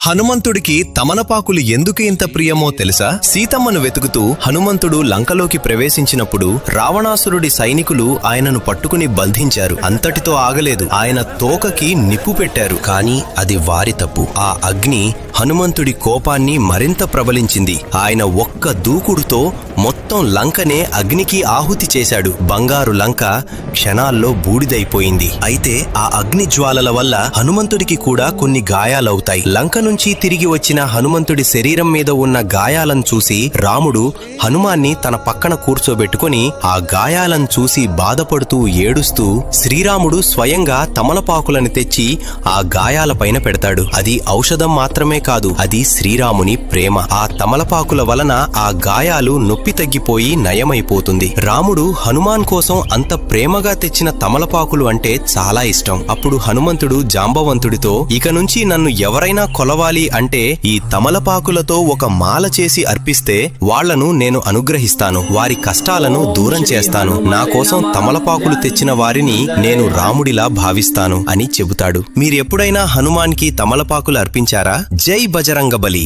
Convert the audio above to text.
హనుమంతుడికి తమలపాకులు ఎందుకు ఇంత ప్రియమో తెలుసా? సీతమ్మను వెతుకుతూ హనుమంతుడు లంకలోకి ప్రవేశించినప్పుడు రావణాసురుడి సైనికులు ఆయనను పట్టుకుని బంధించారు. అంతటితో ఆగలేదు, ఆయన తోకకి నిప్పు పెట్టారు. కాని అది వారి తప్పు. ఆ అగ్ని హనుమంతుడి కోపాన్ని మరింత ప్రబలించింది. ఆయన ఒక్క దూకుడుతో మొత్తం లంకనే అగ్నికి ఆహుతి చేశాడు. బంగారు లంక క్షణాల్లో బూడిదైపోయింది. అయితే ఆ అగ్ని జ్వాలల వల్ల హనుమంతుడికి కూడా కొన్ని గాయాలవుతాయి. లంక నుంచి తిరిగి వచ్చిన హనుమంతుడి శరీరం మీద ఉన్న గాయాలను చూసి రాముడు హనుమాన్ని తన పక్కన కూర్చోబెట్టుకుని ఆ గాయాలను చూసి బాధపడుతూ ఏడుస్తూ శ్రీరాముడు స్వయంగా తమలపాకులను తెచ్చి ఆ గాయాలపైన పెడతాడు. అది ఔషధం మాత్రమే కాదు, అది శ్రీరాముని ప్రేమ. ఆ తమలపాకుల వలన ఆ గాయాలు నొప్పి తగ్గిపోయి నయమైపోతుంది. రాముడు హనుమాన్ కోసం అంత ప్రేమగా తెచ్చిన తమలపాకులు అంటే చాలా ఇష్టం. అప్పుడు హనుమంతుడు జాంబవంతుడితో, ఇక నుంచి నన్ను ఎవరైనా కొలవాలి అంటే ఈ తమలపాకులతో ఒక మాల చేసి అర్పిస్తే వాళ్లను నేను అనుగ్రహిస్తాను, వారి కష్టాలను దూరం చేస్తాను. నా కోసం తమలపాకులు తెచ్చిన వారిని నేను రాముడిలా భావిస్తాను అని చెబుతాడు. మీరెప్పుడైనా హనుమాన్కి తమలపాకులు అర్పించారా? జై బజరంగబలి.